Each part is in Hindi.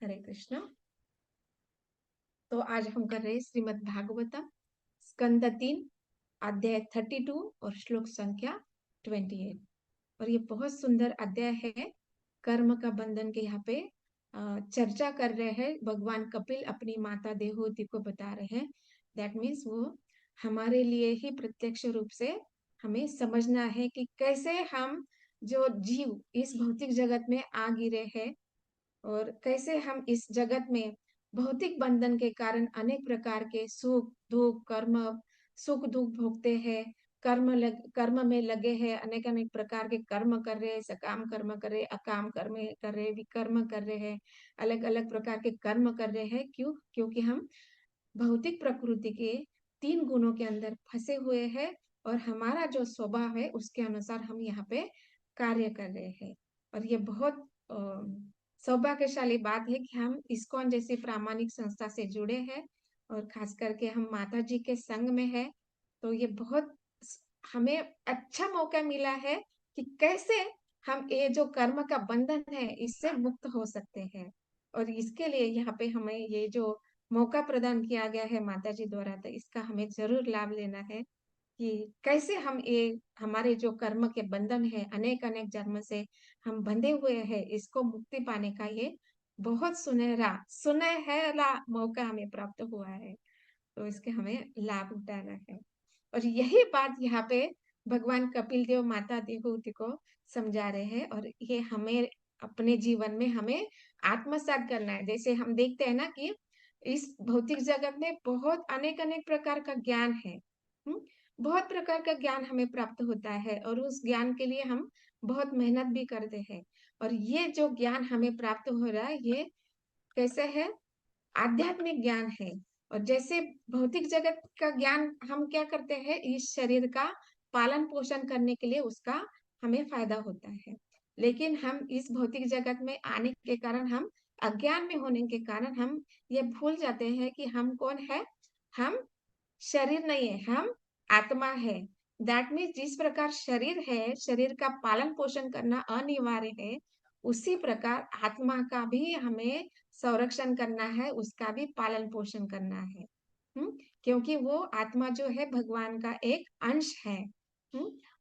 हरे कृष्ण। तो आज हम कर रहे हैं श्रीमद् भागवतम स्कंद 3 अध्याय 32 और श्लोक संख्या 28। और ये बहुत सुंदर अध्याय है। कर्म का बंधन के यहाँ पे चर्चा कर रहे हैं। भगवान कपिल अपनी माता देवहूति को बता रहे हैं। दैट मीन्स वो हमारे लिए ही प्रत्यक्ष रूप से हमें समझना है कि कैसे हम जो जीव इस भौतिक जगत में आ गिरे हैं और कैसे हम इस जगत में भौतिक बंधन के कारण अनेक प्रकार के सुख दुख सुख दुख भोगते हैं। कर्म में लगे हैं, अनेक अनेक प्रकार के कर्म कर रहे हैं, सकाम कर्म कर रहे हैं, अकाम कर्म कर रहे हैं, विकर्म कर रहे हैं, अलग अलग प्रकार के कर्म कर रहे हैं। क्योंकि हम भौतिक प्रकृति के 3 गुणों के अंदर फंसे हुए हैं और हमारा जो स्वभाव है उसके अनुसार हम यहाँ पे कार्य कर रहे हैं। और ये बहुत सौभाग्यशाली बात है कि हम इस्कॉन जैसी प्रामाणिक संस्था से जुड़े हैं और खास करके हम माता जी के संग में है। तो ये बहुत हमें अच्छा मौका मिला है कि कैसे हम ये जो कर्म का बंधन है इससे मुक्त हो सकते हैं। और इसके लिए यहाँ पे हमें ये जो मौका प्रदान किया गया है माता जी द्वारा, तो इसका हमें जरूर लाभ लेना है कि कैसे हम ये हमारे जो कर्म के बंधन है अनेक अनेक जन्म से हम बंधे हुए हैं, इसको मुक्ति पाने का ये बहुत सुनहरा सुनहरा मौका हमें प्राप्त हुआ है। तो इसके हमें लाभ उठाना है। और यही बात यहाँ पे भगवान कपिल देव माता देवहूति को समझा रहे हैं। और ये हमें अपने जीवन में हमें आत्मसात करना है। जैसे हम देखते हैं ना कि इस भौतिक जगत में बहुत अनेक अनेक प्रकार का ज्ञान है। बहुत प्रकार का ज्ञान हमें प्राप्त होता है और उस ज्ञान के लिए हम बहुत मेहनत भी करते हैं। और ये जो ज्ञान हमें प्राप्त हो रहा है ये कैसे है? आध्यात्मिक ज्ञान है। और जैसे भौतिक जगत का ज्ञान हम क्या करते हैं, इस शरीर का पालन पोषण करने के लिए उसका हमें फायदा होता है। लेकिन हम इस भौतिक जगत में आने के कारण हम अज्ञान में होने के कारण हम ये भूल जाते हैं कि हम कौन है। हम शरीर नहीं है, हम आत्मा है। दैट मीन्स जिस प्रकार शरीर है, शरीर का पालन पोषण करना अनिवार्य है, उसी प्रकार आत्मा का भी हमें संरक्षण करना है, उसका भी पालन पोषण करना है। क्योंकि वो आत्मा जो है भगवान का एक अंश है।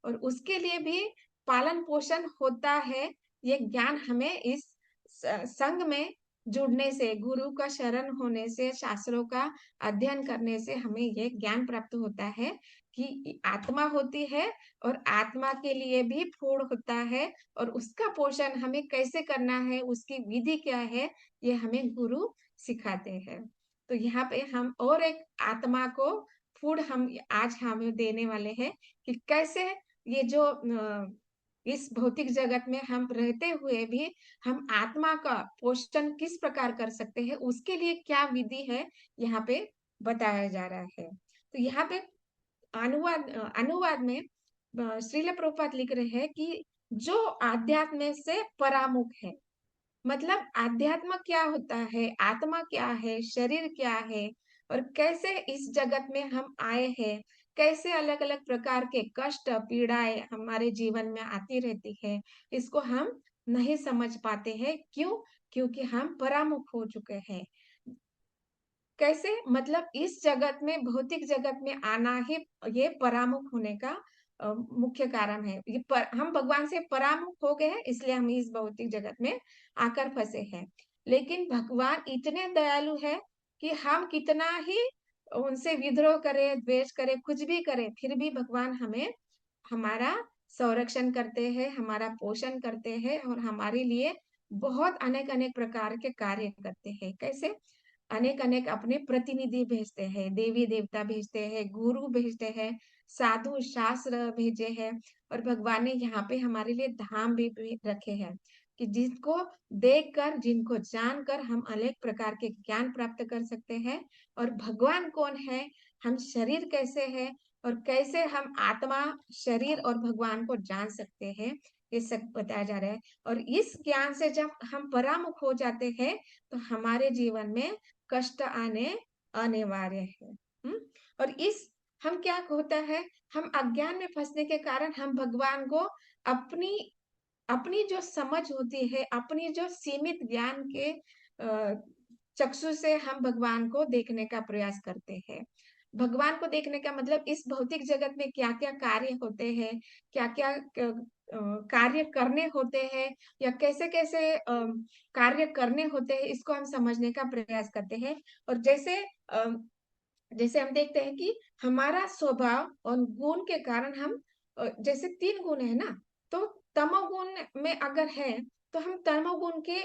और उसके लिए भी पालन पोषण होता है। ये ज्ञान हमें इस संघ में जुड़ने से, गुरु का शरण होने से, शास्त्रों का अध्ययन करने से हमें ये ज्ञान प्राप्त होता है कि आत्मा होती है और आत्मा के लिए भी फूड होता है और उसका पोषण हमें कैसे करना है, उसकी विधि क्या है, ये हमें गुरु सिखाते हैं। तो यहाँ पे हम और एक आत्मा को फूड हम आज हमें देने वाले हैं कि कैसे ये जो इस भौतिक जगत में हम रहते हुए भी हम आत्मा का पोषण किस प्रकार कर सकते हैं, उसके लिए क्या विधि है यहाँ पे बताया जा रहा है। तो यहाँ पे अनुवाद में श्रील प्रभुपाद लिख रहे हैं कि जो आध्यात्म से परामुख है, मतलब आध्यात्म क्या होता है, आत्मा क्या है, शरीर क्या है और कैसे इस जगत में हम आए हैं, कैसे अलग अलग प्रकार के कष्ट पीड़ाएं हमारे जीवन में आती रहती है, इसको हम नहीं समझ पाते हैं। क्यों? क्योंकि हम परामुख हो चुके हैं। कैसे? मतलब इस जगत में, भौतिक जगत में आना ही ये परामुख होने का मुख्य कारण है। हम भगवान से परामुख हो गए हैं, इसलिए हम इस भौतिक जगत में आकर फंसे हैं। लेकिन भगवान इतने दयालु है कि हम कितना ही उनसे विद्रोह करें, द्वेष करें, कुछ भी करें, फिर भी भगवान हमें हमारा संरक्षण करते हैं, हमारा पोषण करते हैं और हमारे लिए बहुत अनेक अनेक प्रकार के कार्य करते हैं। कैसे? अनेक अनेक अपने प्रतिनिधि भेजते हैं, देवी देवता भेजते हैं, गुरु भेजते हैं, साधु शास्त्र भेजे हैं। और भगवान ने यहाँ पे हमारे लिए धाम भी रखे हैं कि जिसको देखकर, जिनको जानकर हम अनेक प्रकार के ज्ञान प्राप्त कर सकते हैं। और भगवान कौन है, हम शरीर कैसे है और कैसे हम आत्मा, शरीर और भगवान को जान सकते हैं, ये सब बताया जा रहा है। और इस ज्ञान से जब हम परामुख हो जाते हैं तो हमारे जीवन में कष्ट आने अनिवार्य है। और इस हम क्या होता है, हम अज्ञान में फंसने के कारण हम भगवान को अपनी अपनी जो समझ होती है, अपनी जो सीमित ज्ञान के चक्षु से हम भगवान को देखने का प्रयास करते हैं। भगवान को देखने का मतलब इस भौतिक जगत में क्या-क्या कार्य होते हैं, क्या-क्या कार्य करने होते हैं या कैसे-कैसे कार्य करने होते हैं, इसको हम समझने का प्रयास करते हैं। और जैसे हम देखते हैं कि हमारा स्वभाव और गुण के कारण हम जैसे 3 गुण है ना, तो तमोगुण में अगर है, तो हम तमोगुण के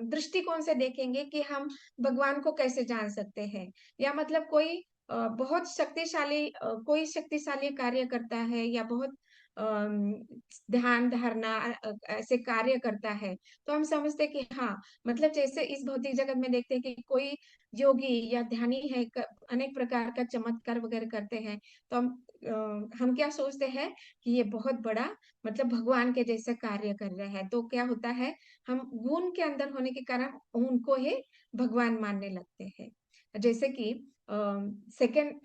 दृष्टिकोण से देखेंगे कि हम भगवान को कैसे जान सकते हैं। या मतलब कोई बहुत शक्तिशाली कोई शक्तिशाली कार्य करता है या बहुत अम, ध्यान धारणा ऐसे कार्य करता है, तो हम समझते हैं कि हाँ, मतलब जैसे इस भौतिक जगत में देखते हैं कि कोई योगी या ध्यानी है, अनेक प्रकार का चमत्कार वगैरह करते हैं, तो हम क्या सोचते हैं कि ये बहुत बड़ा मतलब भगवान के जैसे कार्य कर रहे हैं। तो क्या होता है, हम गुण के अंदर होने के कारण उनको ही भगवान मानने लगते हैं। जैसे कि सेकंड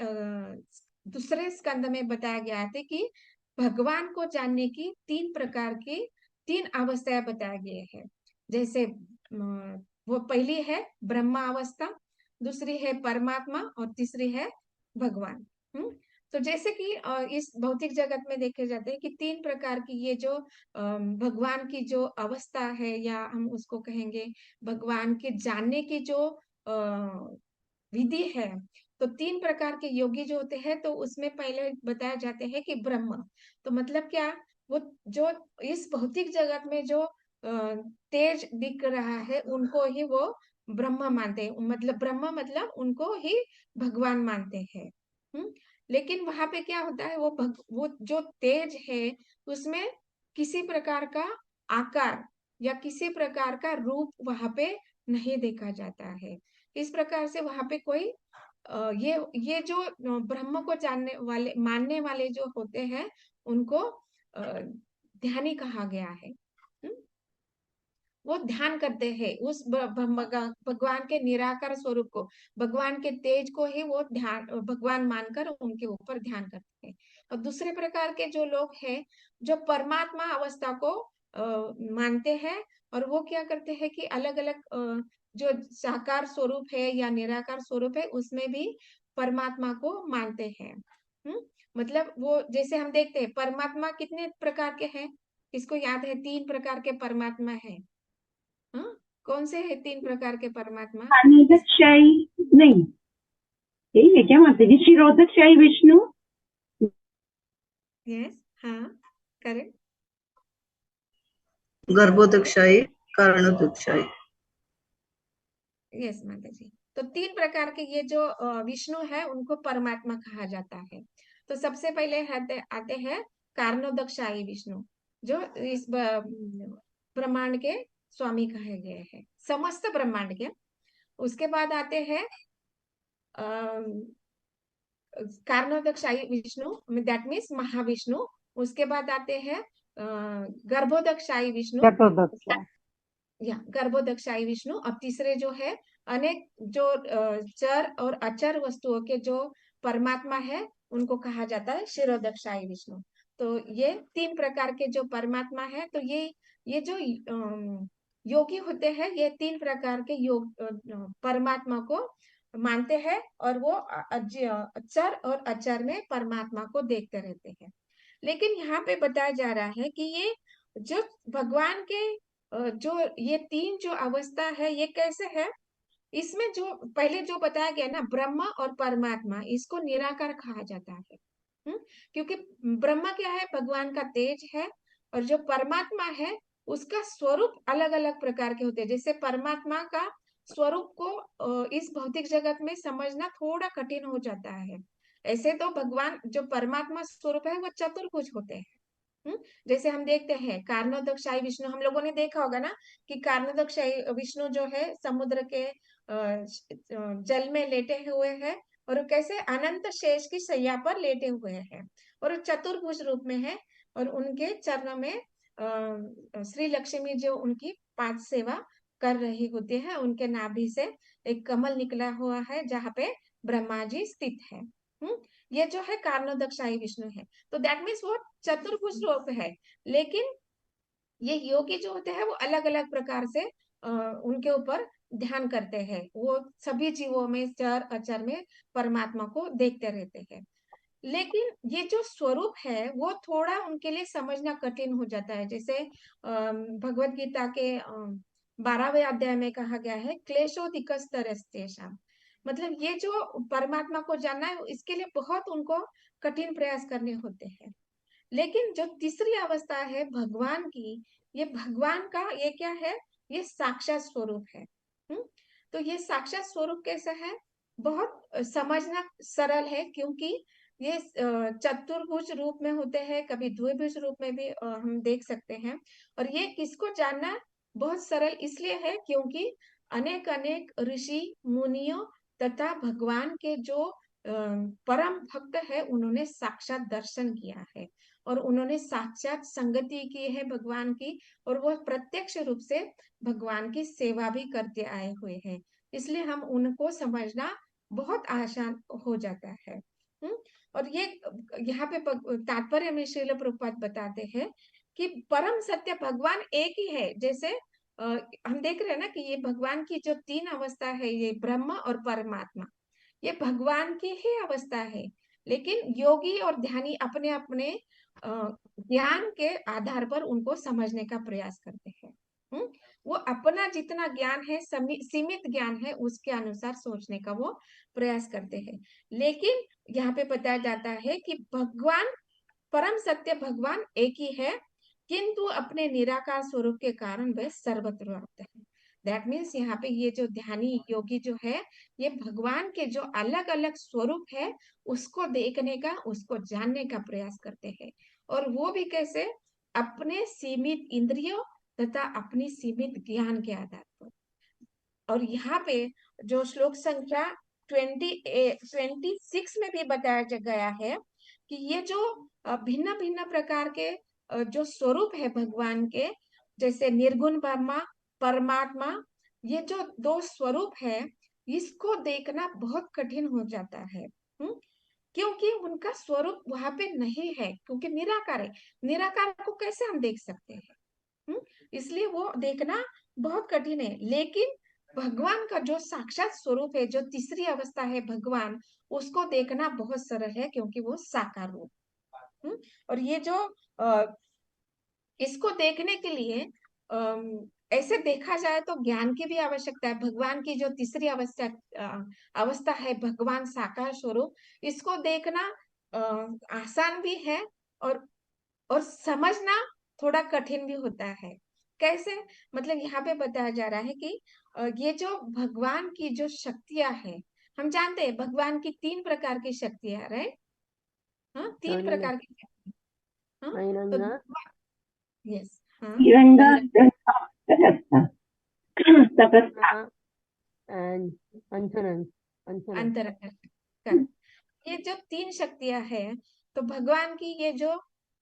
दूसरे स्कंद में बताया गया है कि भगवान को जानने की 3 प्रकार की 3 अवस्थाएं बताए गए हैं। जैसे वो पहली है ब्रह्मा अवस्था, दूसरी है परमात्मा और तीसरी है भगवान। हुँ? तो जैसे कि इस भौतिक जगत में देखे जाते हैं कि 3 प्रकार की ये जो भगवान की जो अवस्था है या हम उसको कहेंगे भगवान के जानने की जो विधि है, तो 3 प्रकार के योगी जो होते हैं, तो उसमें पहले बताए जाते हैं कि ब्रह्म, तो मतलब क्या? वो जो इस भौतिक जगत में जो तेज दिख रहा है, उनको ही वो ब्रह्म मानते हैं। मतलब ब्रह्म मतलब उनको ही भगवान मानते हैं। हुँ? लेकिन वहाँ पे क्या होता है, वो जो तेज है, उसमें किसी प्रकार का आकार या किसी प्रकार का रूप वहाँ पे नहीं देखा जाता है। इस प्रकार से वहाँ पे कोई ये जो ब्रह्म को जानने वाले मानने वाले जो होते हैं, उनको ध्यानी कहा गया है। हुँ? वो ध्यान करते हैं उस भगवान के निराकार स्वरूप को, भगवान के तेज को ही वो भगवान मानकर उनके ऊपर ध्यान करते हैं। और दूसरे प्रकार के जो लोग हैं, जो परमात्मा अवस्था को मानते हैं और वो क्या करते हैं कि अलग-अलग जो साकार स्वरूप है या निराकार स्वरूप है, उसमें भी परमात्मा को मानते हैं। हुँ? मतलब वो जैसे हम देखते हैं परमात्मा कितने प्रकार के हैं? किसको याद है 3 प्रकार के परमात्मा हैं? हाँ? कौन से हैं 3 प्रकार के परमात्मा? इस अनोदकशाही नहीं, यही है क्या माता जी? क्षीरोदकशाही विष्णु, यस, हाँ, करेक्ट। गर्भोदकशाही, कारणोदकशाही। यस माता जी। तो 3 प्रकार के ये जो विष्णु है, उनको परमात्मा कहा जाता है। तो सबसे पहले आते हैं कारणोदकशाही विष्णु, जो इस ब्रह्मांड के स्वामी कहे गए हैं, समस्त ब्रह्मांड के। उसके बाद आते हैं कारणोदकशाही विष्णु, दैट मीन्स महाविष्णु। उसके बाद आते हैं गर्भोदकशाही विष्णु, चतुर्दक्षा। या गर्भोदकशाही विष्णु। और तीसरे जो है अनेक जो चर और अचर वस्तुओं के जो परमात्मा है, उनको कहा जाता है क्षीरोदकशाही विष्णु। तो ये 3 प्रकार के जो परमात्मा है, तो ये जो योगी होते हैं, ये 3 प्रकार के परमात्मा को मानते हैं और वो चर और अचर में परमात्मा को देखते रहते हैं। लेकिन यहाँ पे बताया जा रहा है कि ये जो भगवान के जो ये 3 जो अवस्था है, ये कैसे है? इसमें जो पहले जो बताया गया ना ब्रह्म और परमात्मा, इसको निराकार कहा जाता है। हुँ? क्योंकि ब्रह्म क्या है? भगवान का तेज है और जो परमात्मा है, उसका स्वरूप अलग-अलग प्रकार के होते हैं। जैसे परमात्मा का स्वरूप को इस भौतिक जगत में समझना थोड़ा कठिन हो जाता है। ऐसे तो भगवान जो परमात्मा स्वरूप है, वो चतुर्भुज होते हैं। हुँ? जैसे हम देखते हैं कारणोदकशाही विष्णु, हम लोगों ने देखा होगा ना कि कारणोदकशाही विष्णु जो है समुद्र के जल में लेटे हुए हैं और वो कैसे अनंत शेष की शैया पर लेटे हुए हैं और वो चतुर्भुज रूप में है और उनके चरणों में श्री लक्ष्मी जो उनकी पाद सेवा कर रही होती है, उनके नाभि से एक कमल निकला हुआ है जहाँ पे ब्रह्मा जी स्थित है। ये जो है कारणोदकशाही विष्णु है। तो दैट मीन्स वो चतुर्भुज रूप है, लेकिन ये योगी जो होते हैं वो अलग-अलग प्रकार से उनके ऊपर ध्यान करते हैं। वो सभी जीवों में, चर अचर में परमात्मा को देखते रहते हैं। लेकिन ये जो स्वरूप है वो थोड़ा उनके लिए समझना कठिन हो जाता है। जैसे भगवत गीता के 12वें अध्याय में कहा गया है, क्लेशोदिकस्तरस्तेषाम्। मतलब ये जो परमात्मा को जानना है, इसके लिए बहुत उनको कठिन प्रयास करने होते हैं। लेकिन जो तीसरी अवस्था है भगवान की, ये भगवान का ये क्या है, ये साक्षात स्वरूप है। तो ये साक्षात स्वरूप कैसा है, बहुत समझना सरल है, क्योंकि ये चतुर्भुज रूप में होते हैं, कभी द्विभुज रूप में भी हम देख सकते हैं। और ये किसको जानना बहुत सरल इसलिए है क्योंकि अनेक अनेक ऋषि मुनियों तथा भगवान के जो परम भक्त है, उन्होंने साक्षात दर्शन किया है और उन्होंने साक्षात संगति की है भगवान की, और वो प्रत्यक्ष रूप से भगवान की सेवा भी करते आए हुए हैं। इसलिए हम उनको समझना बहुत आसान हो जाता है। और ये यहाँ पे तात्पर्य में श्रील प्रभुपाद बताते हैं कि परम सत्य भगवान एक ही है। जैसे हम देख रहे हैं ना कि ये भगवान की जो तीन अवस्था है, ये ब्रह्म और परमात्मा, ये भगवान की ही अवस्था है। लेकिन योगी और ध्यानी अपने अपने ज्ञान के आधार पर उनको समझने का प्रयास करते हैं। वो अपना जितना ज्ञान है, सीमित ज्ञान है, उसके अनुसार सोचने का वो प्रयास करते हैं। लेकिन यहाँ पे बताया जाता है कि भगवान, परम सत्य भगवान एक ही है, किंतु अपने निराकार स्वरूप के कारण वह सर्वत्र व्याप्त है। दैट मीन्स यहाँ पे ये जो ध्यानी योगी जो है, ये भगवान के जो अलग अलग स्वरूप है उसको देखने का, उसको जानने का प्रयास करते हैं। और वो भी कैसे, अपने सीमित इंद्रियों तथा अपनी सीमित ज्ञान के आधार पर। और यहाँ पे जो श्लोक संख्या 26 में भी बताया गया है कि ये जो भिन्न भिन्न प्रकार के जो स्वरूप है भगवान के, जैसे निर्गुण ब्रह्मा, परमात्मा, ये जो दो स्वरूप है, इसको देखना बहुत कठिन हो जाता है। क्योंकि उनका स्वरूप वहां पे नहीं है, क्योंकि निराकार है। निराकार को कैसे हम देख सकते हैं? इसलिए वो देखना बहुत कठिन है। लेकिन भगवान का जो साक्षात स्वरूप है, जो तीसरी अवस्था है भगवान, उसको देखना बहुत सरल है, क्योंकि वो साकार रूप। और ये जो इसको देखने के लिए ऐसे देखा जाए तो ज्ञान की भी आवश्यकता है। भगवान की जो तीसरी अवस्था है, भगवान साकार स्वरूप, इसको देखना आसान भी है और समझना थोड़ा कठिन भी होता है। कैसे, मतलब यहाँ पे बताया जा रहा है कि ये जो भगवान की जो शक्तियां हैं, हम जानते हैं भगवान की तीन प्रकार की शक्तियां, राइट? हाँ, तीन అవునండి. प्रकार की शक्ति। हाँ, तो బహిరంగ यस, हाँ, तिरंगा बहिरंग, तटस्थ तटस्थ and अंतरंग अंतरंग अंतरंग, कर ये जो तीन शक्तियां हैं, तो भगवान की ये जो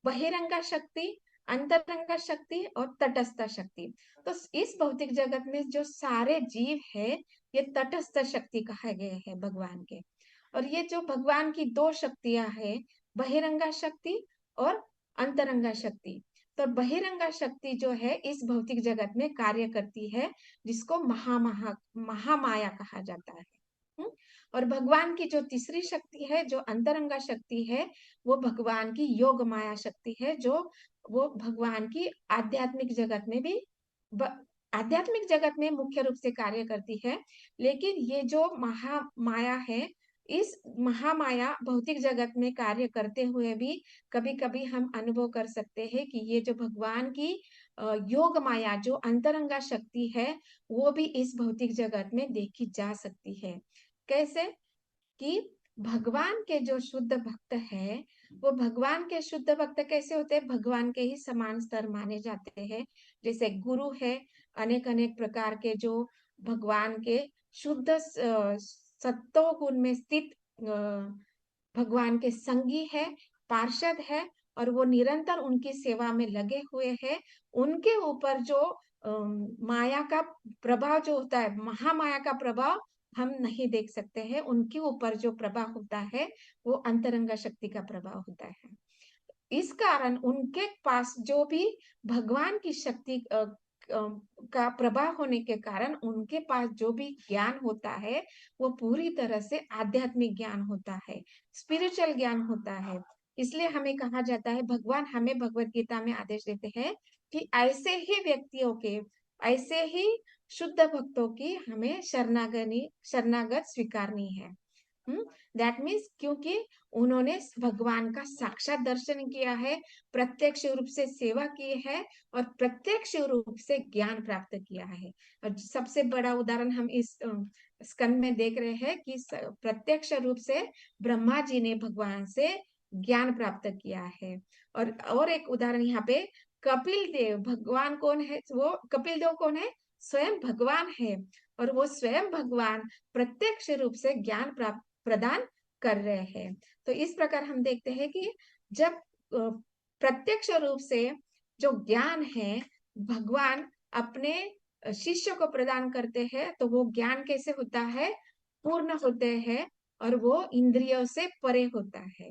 बहिरंगा शक्ति, अंतरंगा शक्ति और तटस्थ शक्ति, तो इस भौतिक जगत में जो सारे जीव है, ये तटस्थ शक्ति कहे गए हैं भगवान के। और ये जो भगवान की दो शक्तियां हैं, बहिरंगा शक्ति और अंतरंगा शक्ति, तो बहिरंगा शक्ति जो है इस भौतिक जगत में कार्य करती है, जिसको महामाया कहा जाता है। और भगवान की जो तीसरी शक्ति है, जो अंतरंगा शक्ति है, वो भगवान की योग माया शक्ति है, जो वो भगवान की आध्यात्मिक जगत में भी आध्यात्मिक जगत में मुख्य रूप से कार्य करती है। लेकिन ये जो महामाया है, इस महामाया भौतिक जगत में कार्य करते हुए भी कभी कभी हम अनुभव कर सकते हैं कि ये जो भगवान की योग माया, जो अंतरंगा शक्ति है, वो भी इस भौतिक जगत में देखी जा सकती है। कैसे कि भगवान के जो शुद्ध भक्त है, वो भगवान के शुद्ध भक्त कैसे होते हैं, भगवान के ही समान स्तर माने जाते हैं। जैसे गुरु है, अनेक अनेक प्रकार के जो भगवान के शुद्ध सत्व गुण में स्थित भगवान के संगी है, पार्षद है, और वो निरंतर उनकी सेवा में लगे हुए हैं। उनके ऊपर जो माया का प्रभाव जो होता है, महामाया का प्रभाव हम नहीं देख सकते हैं। उनके ऊपर जो प्रभाव होता है, वो अंतरंगा शक्ति का प्रभाव होता है। इस कारण उनके पास जो भी भगवान की शक्ति का प्रभाव होने के कारण उनके पास जो भी ज्ञान होता है वो पूरी तरह से आध्यात्मिक ज्ञान होता है, स्पिरिचुअल ज्ञान होता है। इसलिए हमें कहा जाता है, भगवान हमें भगवत गीता में आदेश देते हैं कि ऐसे ही व्यक्तियों के, ऐसे ही शुद्ध भक्तों की हमें शरणागत स्वीकारनी है। दैट मीन्स क्योंकि उन्होंने भगवान का साक्षात दर्शन किया है, प्रत्यक्ष रूप से सेवा की है और प्रत्यक्ष रूप से ज्ञान प्राप्त किया है। और सबसे बड़ा उदाहरण हम इस स्कंद में देख रहे हैं कि प्रत्यक्ष रूप से ब्रह्मा जी ने भगवान से ज्ञान प्राप्त किया है। और एक उदाहरण यहाँ पे कपिल देव, भगवान कौन है? वो कपिल देव कौन है? स्वयं भगवान है, और वो स्वयं भगवान प्रत्यक्ष रूप से ज्ञान प्राप्त प्रदान कर रहे हैं। तो इस प्रकार हम देखते हैं कि जब प्रत्यक्ष रूप से जो ज्ञान है भगवान अपने शिष्य को प्रदान करते हैं, तो वो ज्ञान कैसे होता है? पूर्ण होते हैं, और वो इंद्रियों से परे होता है।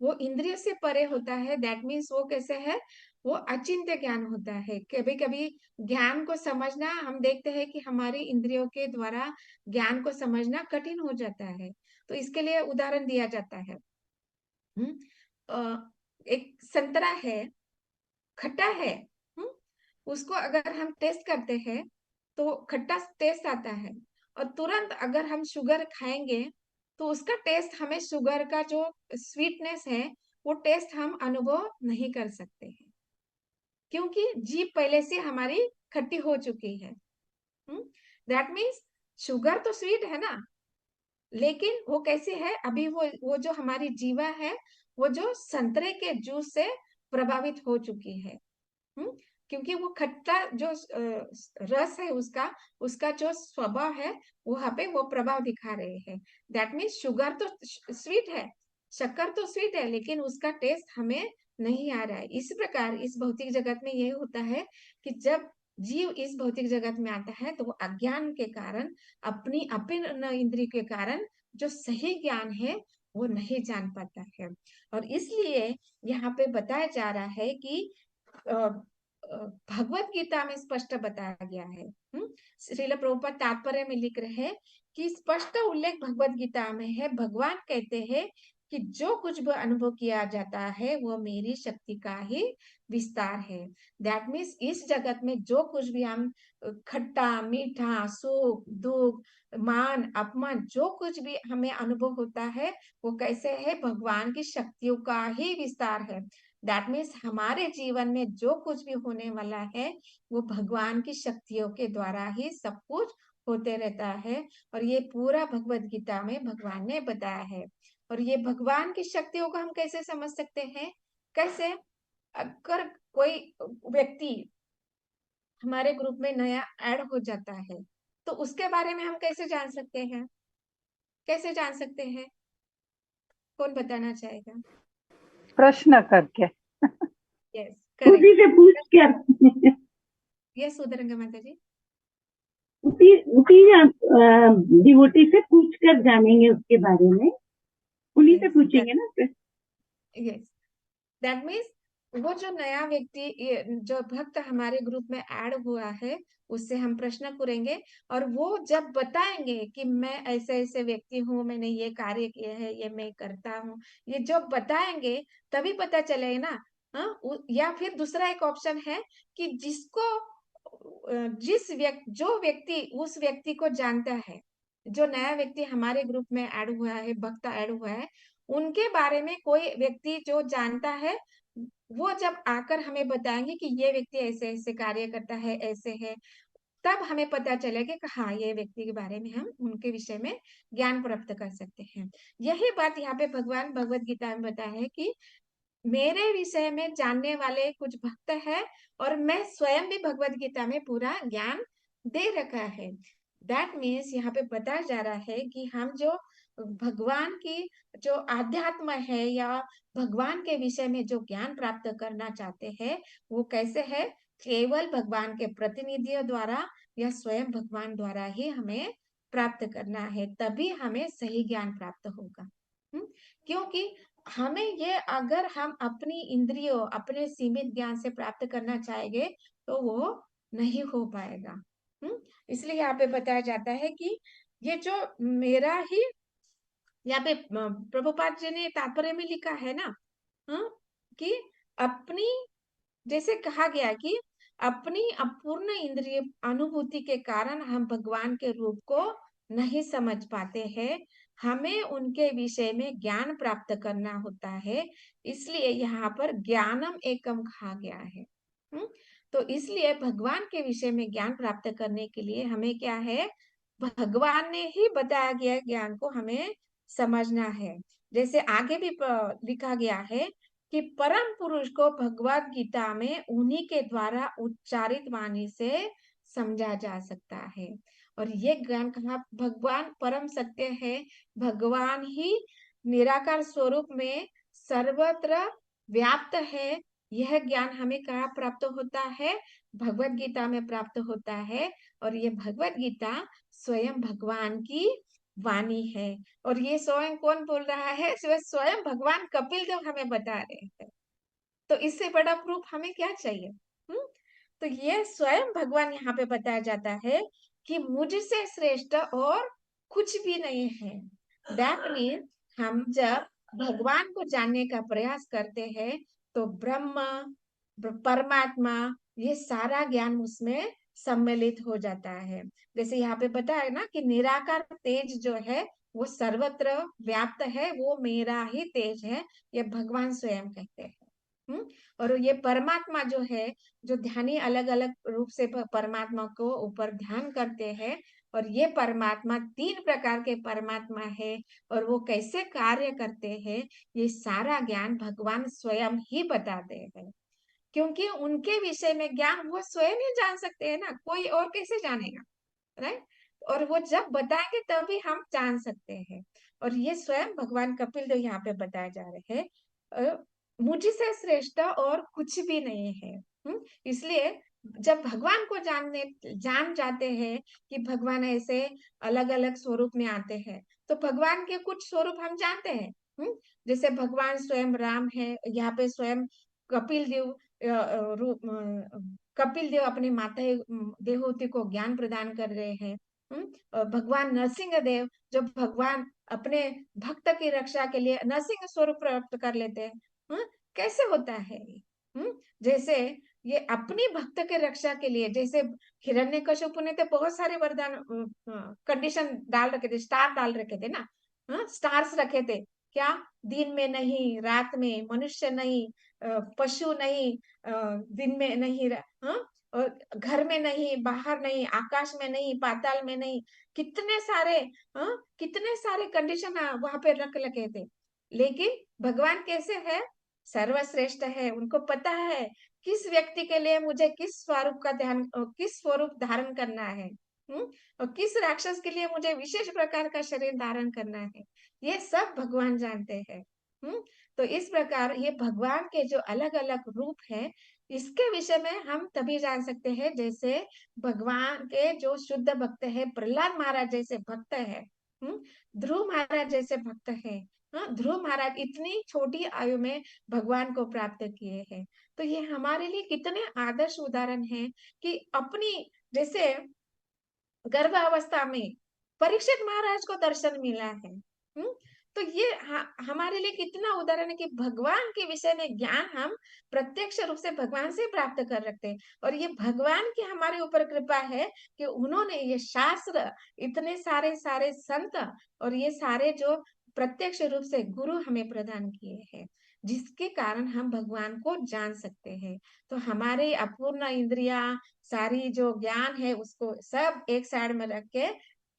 वो इंद्रियों से परे होता है। दैट मीन्स वो कैसे है? वो अचिंत्य ज्ञान होता है। कभी कभी ज्ञान को समझना, हम देखते हैं कि हमारी इंद्रियों के द्वारा ज्ञान को समझना कठिन हो जाता है। तो इसके लिए उदाहरण दिया जाता है। एक संतरा है, खट्टा है, उसको अगर हम टेस्ट करते हैं तो खट्टा टेस्ट आता है, और तुरंत अगर हम शुगर खाएंगे तो उसका टेस्ट, हमें शुगर का जो स्वीटनेस है वो टेस्ट हम अनुभव नहीं कर सकते हैं, क्योंकि जीभ पहले से हमारी खट्टी हो चुकी है। दैट मीन्स शुगर तो स्वीट है ना, लेकिन वो कैसे है? अभी वो जो हमारी जीवा है, वो जो संतरे के जूस से प्रभावित हो चुकी है। क्योंकि वो खट्टा जो रस है उसका जो स्वभाव है वहां पे वो प्रभाव दिखा रहे हैं। दैट मीन्स शुगर तो स्वीट है, शक्कर तो स्वीट है, लेकिन उसका टेस्ट हमें नहीं आ रहा है। इस प्रकार इस भौतिक जगत में यही होता है कि जब जीव इस भौतिक जगत में आता है तो वो अज्ञान के कारण, अपनी अपिन इंद्रिय के कारण जो सही ज्ञान है वो नहीं जान पाता है। और इसलिए यहाँ पे बताया जा रहा है कि भगवत गीता में स्पष्ट बताया गया है। श्रील प्रभुपाद तात्पर्य में लिख रहे हैं कि स्पष्ट उल्लेख भगवत गीता में है। भगवान कहते हैं कि जो कुछ भी अनुभव किया जाता है वो मेरी शक्ति का ही विस्तार है। दैट मीन्स इस जगत में जो कुछ भी हम खट्टा मीठा, सुख दुख, मान अपमान, जो कुछ भी हमें अनुभव होता है वो कैसे है? भगवान की शक्तियों का ही विस्तार है। दैट मीन्स हमारे जीवन में जो कुछ भी होने वाला है वो भगवान की शक्तियों के द्वारा ही सब कुछ होते रहता है। और ये पूरा भगवत गीता में भगवान ने बताया है। और ये भगवान की शक्तियों को हम कैसे समझ सकते हैं? कैसे? अगर कोई व्यक्ति हमारे ग्रुप में नया ऐड हो जाता है तो उसके बारे में हम कैसे जान सकते हैं? कैसे जान सकते हैं? कौन बताना चाहेगा? प्रश्न करके, यस, उसी से पूछ कर यस उदरंगा माता जी। उसी उसी डिवोटी से पूछ कर जानेंगे उसके बारे में, उन्हीं से Yes, पूछेंगे ना फिर। यस, दैट मीन्स वो जो नया व्यक्ति, जो भक्त हमारे ग्रुप में ऐड हुआ है, उससे हम प्रश्न करेंगे, और वो जब बताएंगे कि मैं ऐसे ऐसे व्यक्ति हूँ, मैंने ये कार्य किए हैं, ये मैं करता हूँ, ये जब बताएंगे तभी पता चलेगा ना। या फिर दूसरा एक ऑप्शन है कि जो व्यक्ति उस व्यक्ति को जानता है, जो नया व्यक्ति हमारे ग्रुप में ऐड हुआ है, भक्त ऐड हुआ है, उनके बारे में कोई व्यक्ति जो जानता है वो जब आकर हमें बताएंगे कि ये व्यक्ति ऐसे ऐसे कार्य करता है, ऐसे है, तब हमें पता चलेगा कि हाँ, ये व्यक्ति के बारे में हम उनके विषय में ज्ञान प्राप्त कर सकते हैं। यही बात यहाँ पे भगवान भगवत गीता में बताया है कि मेरे विषय में जानने वाले कुछ भक्त है, और मैं स्वयं भी भगवत गीता में पूरा ज्ञान दे रखा है। दैट मीन्स यहाँ पे बताया जा रहा है कि हम जो भगवान की जो आध्यात्म है या भगवान के विषय में जो ज्ञान प्राप्त करना चाहते हैं वो कैसे है? केवल भगवान के प्रतिनिधियों द्वारा या स्वयं भगवान द्वारा ही हमें प्राप्त करना है, तभी हमें सही ज्ञान प्राप्त होगा। क्योंकि हमें ये, अगर हम अपनी इंद्रियों, अपने सीमित ज्ञान से प्राप्त करना चाहेंगे तो वो नहीं हो पाएगा। इसलिए यहाँ पे बताया जाता है कि ये जो मेरा ही, यहाँ पे प्रभुपाद जी ने तात्पर्य में लिखा है ना, हाँ, कि अपनी, जैसे कहा गया कि अपनी अपूर्ण इंद्रिय अनुभूति के कारण हम भगवान के रूप को नहीं समझ पाते हैं, हमें उनके विषय में ज्ञान प्राप्त करना होता है, इसलिए यहाँ पर ज्ञानम एकम कहा गया है। तो इसलिए भगवान के विषय में ज्ञान प्राप्त करने के लिए हमें क्या है, भगवान ने ही बताया गया ज्ञान को हमें समझना है। जैसे आगे भी लिखा गया है कि परम पुरुष को भगवत गीता में उन्हीं के द्वारा उच्चारित वाणी से समझा जा सकता है। और ये ज्ञान कहा, भगवान परम सत्य है, भगवान ही निराकार स्वरूप में सर्वत्र व्याप्त है। यह ज्ञान हमें कहाँ प्राप्त होता है, भगवत गीता में प्राप्त होता है। और ये भगवत गीता स्वयं भगवान की वाणी है। और ये स्वयं कौन बोल रहा है, स्वयं भगवान कपिल देव हमें बता रहे हैं। तो इससे बड़ा प्रूफ हमें क्या चाहिए। तो ये स्वयं भगवान यहाँ पे बताया जाता है कि मुझसे श्रेष्ठ और कुछ भी नहीं है। दैट मीन हम जब भगवान को जानने का प्रयास करते हैं तो ब्रह्म, परमात्मा, ये सारा ज्ञान उसमें सम्मिलित हो जाता है। जैसे यहाँ पे बताया ना कि निराकार तेज जो है वो सर्वत्र व्याप्त है, वो मेरा ही तेज है, ये भगवान स्वयं कहते हैं। और ये परमात्मा जो है, जो ध्यानी अलग अलग रूप से परमात्मा को ऊपर ध्यान करते हैं, और ये परमात्मा 3 प्रकार के परमात्मा है और वो कैसे कार्य करते हैं, ये सारा ज्ञान भगवान स्वयं ही बताते हैं। क्योंकि उनके विषय में ज्ञान वो स्वयं ही जान सकते हैं ना, कोई और कैसे जानेगा, राइट। और वो जब बताएंगे तभी हम जान सकते हैं। और ये स्वयं भगवान कपिल देव यहाँ पे बताए जा रहे हैं, मुझसे श्रेष्ठ और कुछ भी नहीं है। इसलिए जब भगवान को जान जाते हैं कि भगवान ऐसे अलग अलग स्वरूप में आते हैं, तो भगवान के कुछ स्वरूप हम जानते हैं। जैसे भगवान स्वयं राम है, यहाँ पे स्वयं कपिल देव कपिल देव अपने माता देवहूति को ज्ञान प्रदान कर रहे हैं। और भगवान नरसिंह देव, जो भगवान अपने भक्त की रक्षा के लिए नरसिंह स्वरूप प्राप्त कर लेते हैं। कैसे होता है ये? जैसे ये अपनी भक्त के रक्षा के लिए, जैसे हिरण्यकशिपु ने तो बहुत सारे वरदान कंडीशन डाल रखे थे, स्टार डाल रखे थे ना, स्टार्स रखे थे। क्या? दिन में नहीं, रात में, मनुष्य नहीं, पशु नहीं, दिन में नहीं, और घर में नहीं, बाहर नहीं, आकाश में नहीं, पाताल में नहीं, कितने सारे कितने सारे कंडीशन वहां पे रख लगे थे। लेकिन भगवान कैसे है, सर्वश्रेष्ठ है। उनको पता है किस व्यक्ति के लिए मुझे किस स्वरूप का ध्यान, किस स्वरूप धारण करना है, और किस राक्षस के लिए मुझे विशेष प्रकार का शरीर धारण करना है, ये सब भगवान जानते हैं। तो इस प्रकार ये भगवान के जो अलग अलग रूप है, इसके विषय में हम तभी जान सकते हैं जैसे भगवान के जो शुद्ध भक्त है, प्रहलाद महाराज जैसे भक्त है, ध्रुव महाराज जैसे भक्त है। ध्रुव महाराज इतनी छोटी आयु में भगवान को प्राप्त किए हैं। तो ये हमारे लिए कितने आदर्श उदाहरण हैं कि अपनी, जैसे गर्भावस्था में परीक्षित महाराज को दर्शन मिला है। तो ये हमारे लिए कितना उदाहरण है कि भगवान के विषय में ज्ञान हम प्रत्यक्ष रूप से भगवान से प्राप्त कर रखते हैं। और ये भगवान की हमारे ऊपर कृपा है कि उन्होंने ये शास्त्र, इतने सारे सारे संत और ये सारे जो प्रत्यक्ष रूप से गुरु हमें प्रदान किए हैं, जिसके कारण हम भगवान को जान सकते हैं। तो हमारे अपूर्ण इंद्रिया, सारी जो ज्ञान है, उसको सब एक साइड में रख के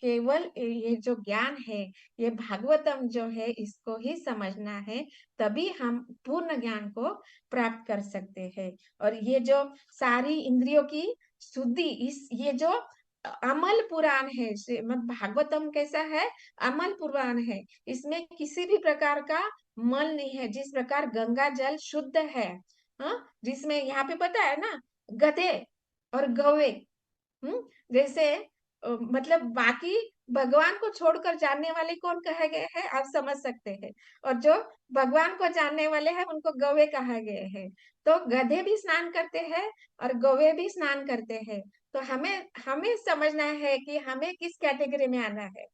केवल ये जो ज्ञान है, ये भागवतम जो है, इसको ही समझना है, तभी हम पूर्ण ज्ञान को प्राप्त कर सकते हैं। और ये जो सारी इंद्रियों की शुद्धि, इस ये जो अमल पुराण है, श्रीमद् भागवतम कैसा है, अमल पुराण है। इसमें किसी भी प्रकार का मल नहीं है। जिस प्रकार गंगा जल शुद्ध है, जिसमें यहाँ पे पता है ना, गधे और गौवे, जैसे मतलब बाकी भगवान को छोड़कर जानने वाले कौन कहे गए हैं, आप समझ सकते हैं। और जो भगवान को जानने वाले हैं उनको गौवे कहा गए हैं। तो गधे भी स्नान करते हैं और गौवे भी स्नान करते हैं। तो हमें हमें समझना है कि हमें किस कैटेगरी में आना है।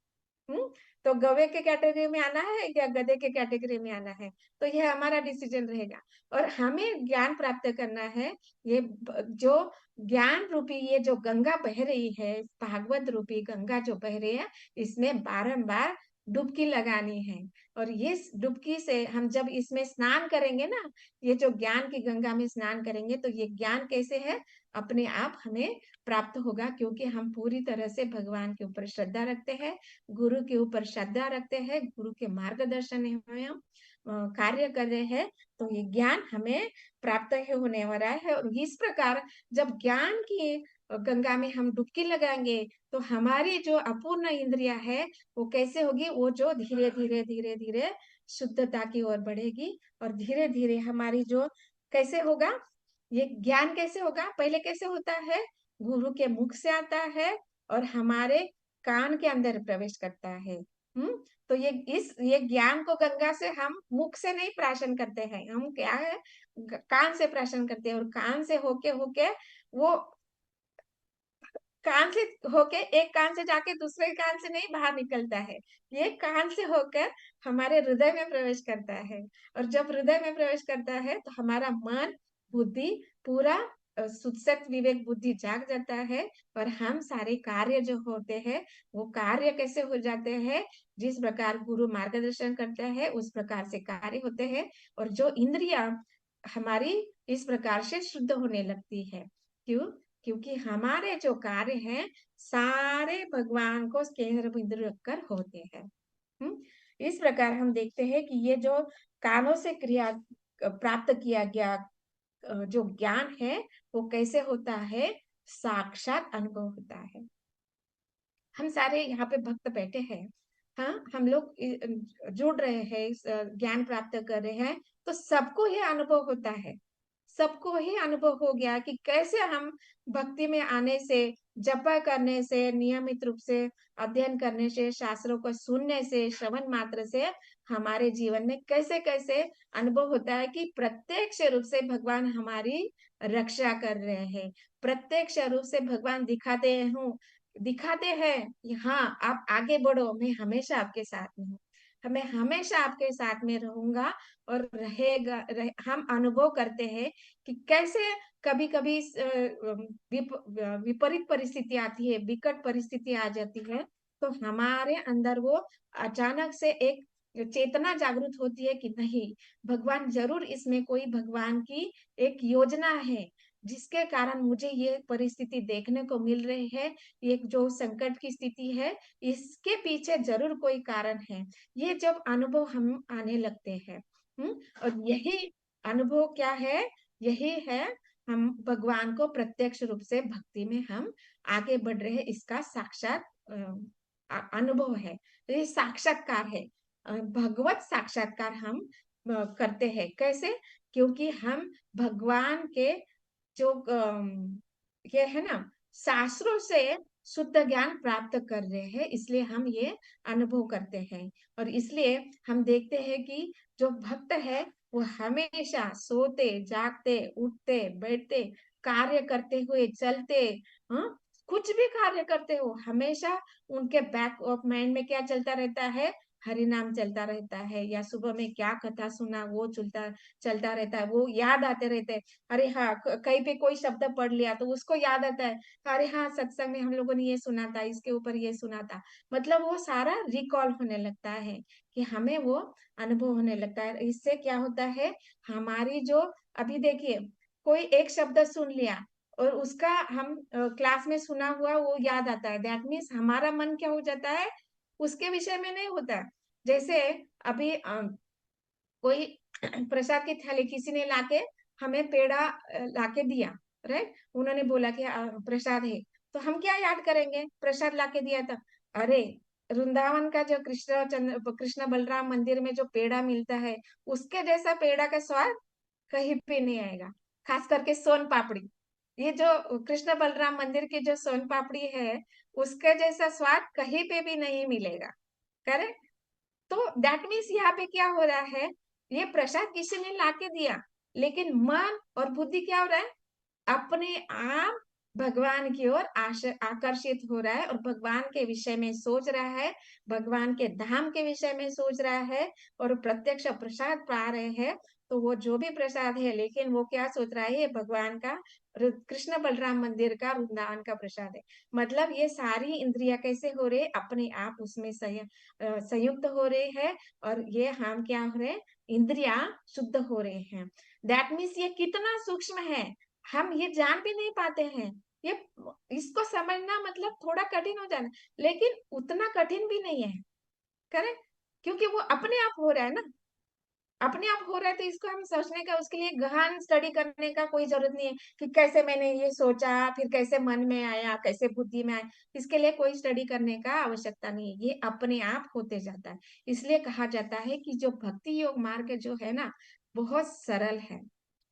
तो गवे के कैटेगरी में आना है या गधे के कैटेगरी में आना है, तो यह हमारा डिसीजन रहेगा। और हमें ज्ञान प्राप्त करना है। जो ज्ञान रूपी ये जो गंगा बह रही है, भागवत रूपी गंगा जो बह रही है, इसमें बारंबार डुबकी लगानी है। और ये डुबकी से हम जब इसमें स्नान करेंगे ना, ये जो ज्ञान की गंगा में स्नान करेंगे, तो ये ज्ञान कैसे है, अपने आप हमें प्राप्त होगा, क्योंकि हम पूरी तरह से भगवान के ऊपर श्रद्धा रखते हैं, गुरु के ऊपर श्रद्धा रखते हैं, गुरु के मार्गदर्शन में हम कार्य कर रहे हैं। तो ये ज्ञान हमें प्राप्त होने वाला है। और इस प्रकार जब ज्ञान की गंगा में हम डुबकी लगाएंगे, तो हमारी जो अपूर्ण इंद्रिया है वो कैसे होगी, वो जो धीरे धीरे धीरे धीरे शुद्धता की ओर बढ़ेगी। और धीरे धीरे हमारी जो कैसे होगा, ये ज्ञान कैसे होगा, पहले कैसे होता है, गुरु के मुख से आता है और हमारे कान के अंदर प्रवेश करता है। तो ये ज्ञान को गंगा से हम मुख से नहीं प्राशन करते हैं, हम क्या है, कान से प्राशन करते हैं। और कान से होके होके वो कान से होके एक कान से जाके दूसरे कान से नहीं बाहर निकलता है, ये कान से होकर हमारे हृदय में प्रवेश करता है। और जब हृदय में प्रवेश करता है तो हमारा मन बुद्धि पूरा सुसत विवेक बुद्धि जाग जाता है। और हम सारे कार्य जो होते हैं वो कार्य कैसे हो जाते हैं, जिस प्रकार गुरु मार्गदर्शन करते हैं उस प्रकार से कार्य होते हैं। और जो इंद्रिया हमारी इस प्रकार से शुद्ध होने लगती है। क्यों? क्योंकि हमारे जो कार्य हैं सारे भगवान को केंद्र बिंदु रखकर होते हैं। इस प्रकार हम देखते हैं कि ये जो कानों से क्रिया प्राप्त किया गया जो ज्ञान है वो कैसे होता है, साक्षात अनुभव होता है। हम सारे यहाँ पे भक्त बैठे हैं, हाँ, हम लोग जुड़ रहे हैं, इस ज्ञान प्राप्त कर रहे हैं, तो सबको ये अनुभव होता है, सबको ही अनुभव हो गया कि कैसे हम भक्ति में आने से, जपा करने से, नियमित रूप से अध्ययन करने से, शास्त्रों को सुनने से, श्रवण मात्र से हमारे जीवन में कैसे कैसे अनुभव होता है कि प्रत्यक्ष रूप से भगवान हमारी रक्षा कर रहे हैं। प्रत्यक्ष रूप से भगवान दिखाते हैं कि हाँ आप आगे बढ़ो, मैं हमेशा आपके साथ में हूँ, मैं हमेशा आपके साथ में रहूंगा। और हम अनुभव करते हैं कि कैसे कभी कभी विपरीत परिस्थिति आती है, विकट परिस्थिति आ जाती है, तो हमारे अंदर वो अचानक से एक चेतना जागृत होती है कि नहीं, भगवान जरूर, इसमें कोई भगवान की एक योजना है, जिसके कारण मुझे ये परिस्थिति देखने को मिल रही है, एक जो संकट की स्थिति है, इसके पीछे जरूर कोई कारण है। ये जब अनुभव हम आने लगते हैं, और यही अनुभव क्या है, यही है हम भगवान को प्रत्यक्ष रूप से भक्ति में हम आगे बढ़ रहे हैं, इसका साक्षात अनुभव है। तो ये साक्षात्कार है, भगवत साक्षात्कार हम करते हैं। कैसे? क्योंकि हम भगवान के जो ये है ना, शास्त्रों से शुद्ध ज्ञान प्राप्त कर रहे हैं, इसलिए हम ये अनुभव करते हैं। और इसलिए हम देखते हैं कि जो भक्त है वो हमेशा सोते जागते उठते बैठते कार्य करते हुए चलते, हाँ, कुछ भी कार्य करते हो, हमेशा उनके बैक ऑफ माइंड में क्या चलता रहता है, हरि नाम चलता रहता है, या सुबह में क्या कथा सुना वो चलता रहता है, वो याद आते रहते हैं। अरे हाँ, कहीं पे कोई शब्द पढ़ लिया तो उसको याद आता है, अरे हाँ सत्संग में हम लोगों ने ये सुना था, इसके ऊपर ये सुना था। मतलब वो सारा रिकॉल होने लगता है, कि हमें वो अनुभव होने लगता है। इससे क्या होता है, हमारी जो, अभी देखिए, कोई एक शब्द सुन लिया और उसका हम क्लास में सुना हुआ वो याद आता है, दैट मीन्स हमारा मन क्या हो जाता है, उसके विषय में नहीं होता। जैसे अभी कोई प्रसाद की थाली किसी ने लाके हमें पेड़ा लाके दिया, राइट, उन्होंने बोला कि प्रसाद है, तो हम क्या याद करेंगे, प्रसाद लाके दिया था, अरे वृंदावन का जो कृष्ण बलराम मंदिर में जो पेड़ा मिलता है, उसके जैसा पेड़ा का स्वाद कहीं पे नहीं आएगा, खास करके सोन पापड़ी। ये जो कृष्ण बलराम मंदिर की जो सोन पापड़ी है, उसके जैसा स्वाद कहीं पे भी नहीं मिलेगा। करेक्ट। तो दैट मीन्स यहाँ पे क्या हो रहा है, ये प्रसाद किसी ने लाके दिया, लेकिन मन और बुद्धि क्या हो रहा है, अपने आप भगवान की ओर आकर्षित हो रहा है और भगवान के विषय में सोच रहा है, भगवान के धाम के विषय में सोच रहा है और प्रत्यक्ष प्रसाद पा रहे हैं। तो वो जो भी प्रसाद है, लेकिन वो क्या सोच रहा है, ये भगवान का कृष्ण बलराम मंदिर का वृंदावन का प्रसाद है। मतलब ये सारी इंद्रिया कैसे हो रहे, अपने आप उसमें संयुक्त हो रहे हैं और ये हम क्या हो रहे, इंद्रिया शुद्ध हो रहे हैं। दैट मीन्स ये कितना सूक्ष्म है, हम ये जान भी नहीं पाते हैं। ये इसको समझना मतलब थोड़ा कठिन हो जाना, लेकिन उतना कठिन भी नहीं है। करेक्ट। क्योंकि वो अपने आप हो रहा है ना, अपने आप हो रहा है, तो इसको हम सोचने का, उसके लिए गहन स्टडी करने का कोई जरूरत नहीं है कि कैसे मैंने ये सोचा, फिर कैसे मन में आया, कैसे बुद्धि में आया। इसके लिए कोई स्टडी करने का आवश्यकता नहीं है, ये अपने आप होते जाता है। इसलिए कहा जाता है कि जो भक्ति योग मार्ग जो है ना, बहुत सरल है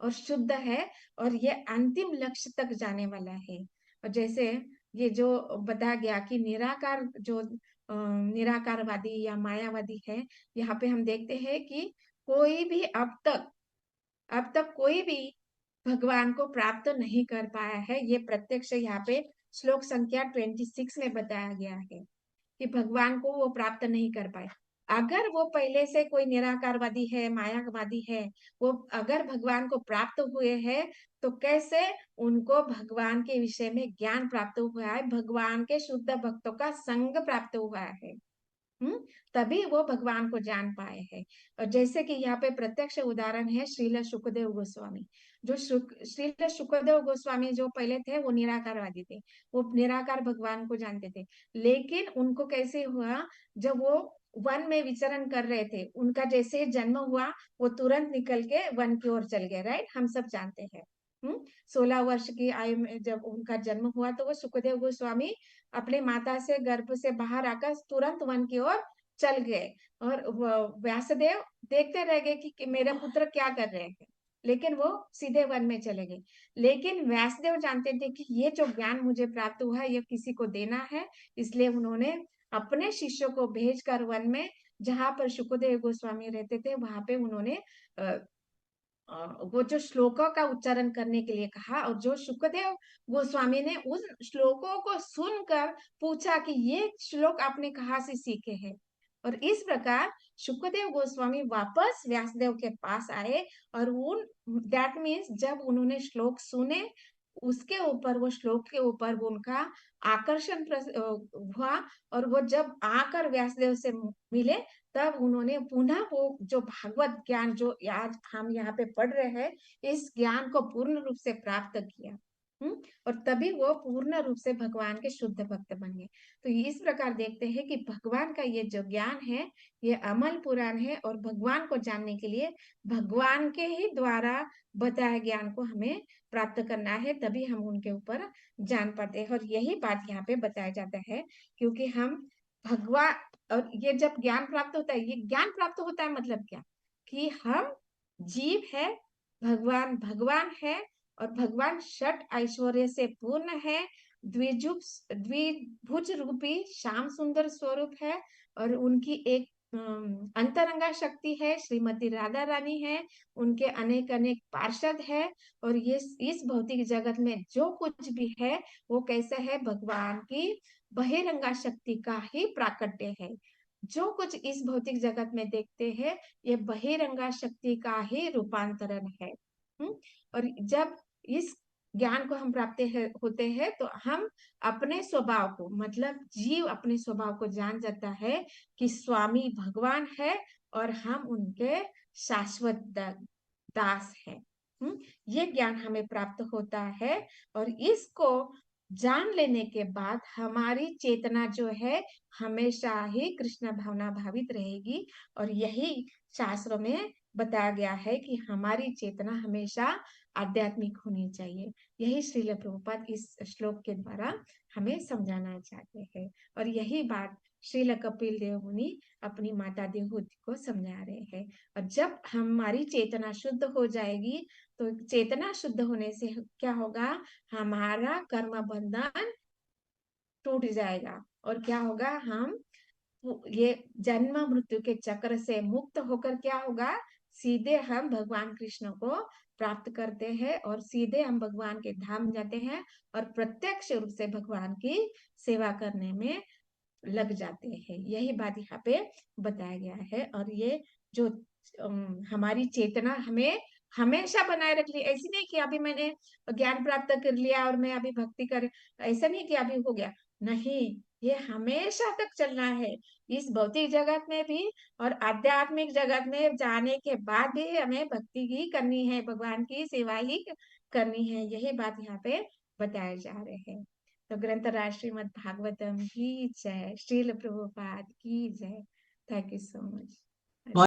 और शुद्ध है और ये अंतिम लक्ष्य तक जाने वाला है। और जैसे ये जो बताया गया कि निराकार जो निराकारवादी या मायावादी है, यहाँ पे हम देखते हैं कि कोई भी अब तक कोई भी भगवान को प्राप्त नहीं कर पाया है। ये प्रत्यक्ष यहाँ पे श्लोक संख्या 26 में बताया गया है कि भगवान को वो प्राप्त नहीं कर पाए। अगर वो पहले से कोई निराकारवादी है, मायावादी है, वो अगर भगवान को प्राप्त हुए हैं, तो कैसे उनको भगवान के विषय में ज्ञान प्राप्त हुआ है, भगवान के शुद्ध भक्तों का संग प्राप्त हुआ है। तभी वो भगवान को जान पाए हैं। और जैसे कि यहाँ पे प्रत्यक्ष उदाहरण है श्रील शुकदेव गोस्वामी। जो श्रील शुकदेव गोस्वामी जो पहले थे, वो निराकारवादी थे, वो निराकार भगवान को जानते थे। लेकिन उनको कैसे हुआ, जब वो वन में विचरण कर रहे थे, उनका जैसे जन्म हुआ, वो तुरंत निकल के वन की ओर चल गए। राइट, हम सब जानते हैं। 16 वर्ष की आयु में जब उनका जन्म हुआ, तो वो सुखदेव गोस्वामी अपने माता से गर्भ से बाहर आकर तुरंत वन की ओर चल गए। और व्यासदेव देखते रह गए कि मेरे पुत्र क्या कर रहे हैं, लेकिन वो सीधे वन में चले गए। लेकिन व्यासदेव जानते थे कि ये जो ज्ञान मुझे प्राप्त हुआ है, ये किसी को देना है। इसलिए उन्होंने अपने शिष्यों को भेजकर वन में, जहां पर सुखदेव गोस्वामी रहते थे, वहां पे उन्होंने वो जो श्लोकों का उच्चारण करने के लिए कहा। और जो सुखदेव गोस्वामी ने उन श्लोकों को सुनकर पूछा कि ये श्लोक आपने कहाँ से सीखे हैं। और इस प्रकार सुखदेव गोस्वामी वापस व्यासदेव के पास आए और उन दैट मीन्स जब उन्होंने श्लोक सुने, उसके ऊपर, वो श्लोक के ऊपर वो उनका आकर्षण हुआ। और वो जब आकर व्यासदेव से मिले, तब उन्होंने पुनः वो जो भागवत ज्ञान जो आज हम यहाँ पे पढ़ रहे हैं, इस ज्ञान को पूर्ण रूप से प्राप्त किया। और तभी वो पूर्ण रूप से भगवान के शुद्ध भक्त बन गए। तो इस प्रकार देखते हैं कि भगवान का ये जो ज्ञान है, ये अमल पुराण है और भगवान को जानने के लिए भगवान के ही द्वारा बताए ज्ञान को हमें प्राप्त करना है, तभी हम उनके ऊपर जान पाते हैं। और यही बात यहाँ पे बताया जाता है, क्योंकि हम भगवान, और ये जब ज्ञान प्राप्त होता है, ये ज्ञान प्राप्त होता है मतलब क्या, कि हम जीव है, भगवान भगवान है और भगवान षट ऐश्वर्य से पूर्ण है, द्विभुज रूपी श्याम सुंदर स्वरूप है। और उनकी एक अंतरंगा शक्ति है, श्रीमती राधा रानी है, उनके अनेक अनेक पार्षद है। और ये इस भौतिक जगत में जो कुछ भी है, वो कैसा है, भगवान की बहिरंगा शक्ति का ही प्राकट्य है। जो कुछ इस भौतिक जगत में देखते हैं, ये बहिरंगा शक्ति का ही रूपांतरण है। और जब इस ज्ञान को हम प्राप्त होते हैं, तो हम अपने स्वभाव को, मतलब जीव अपने स्वभाव को जान जाता है कि स्वामी भगवान है और हम उनके शाश्वत दास है। ये ज्ञान हमें प्राप्त होता है और इसको जान लेने के बाद हमारी चेतना जो है, हमेशा ही कृष्ण भावना भावित रहेगी। और यही शास्त्रों में बताया गया है कि हमारी चेतना हमेशा आध्यात्मिक होनी चाहिए। यही श्रील प्रभुपाद इस श्लोक के द्वारा हमें समझाना चाहते हैं। और यही बात श्रील कपिल देव मुनि अपनी माता देवहूति को समझा रहे हैं। और जब हमारी चेतना शुद्ध हो जाएगी, तो चेतना शुद्ध होने से क्या होगा, हमारा कर्म बंधन टूट जाएगा। और क्या होगा, हम ये जन्म मृत्यु के चक्र से मुक्त होकर क्या होगा, सीधे हम भगवान कृष्ण को प्राप्त करते हैं और सीधे हम भगवान के धाम जाते हैं और प्रत्यक्ष रूप से भगवान की सेवा करने में लग जाते हैं। यही बात यहाँ पे बताया गया है। और ये जो हमारी चेतना हमें हमेशा बनाए रख ली, ऐसी नहीं कि अभी मैंने ज्ञान प्राप्त कर लिया और मैं अभी भक्ति कर, ऐसा नहीं कि अभी हो गया, नहीं, ये हमेशा तक चलना है। इस भौतिक जगत में भी और आध्यात्मिक जगत में जाने के बाद भी हमें भक्ति ही करनी है, भगवान की सेवा ही करनी है। यही बात यहाँ पे बताए जा रहे हैं। तो ग्रंथराज श्रीमद् भागवतम की जय, श्रील प्रभुपाद की जय। Thank you so much.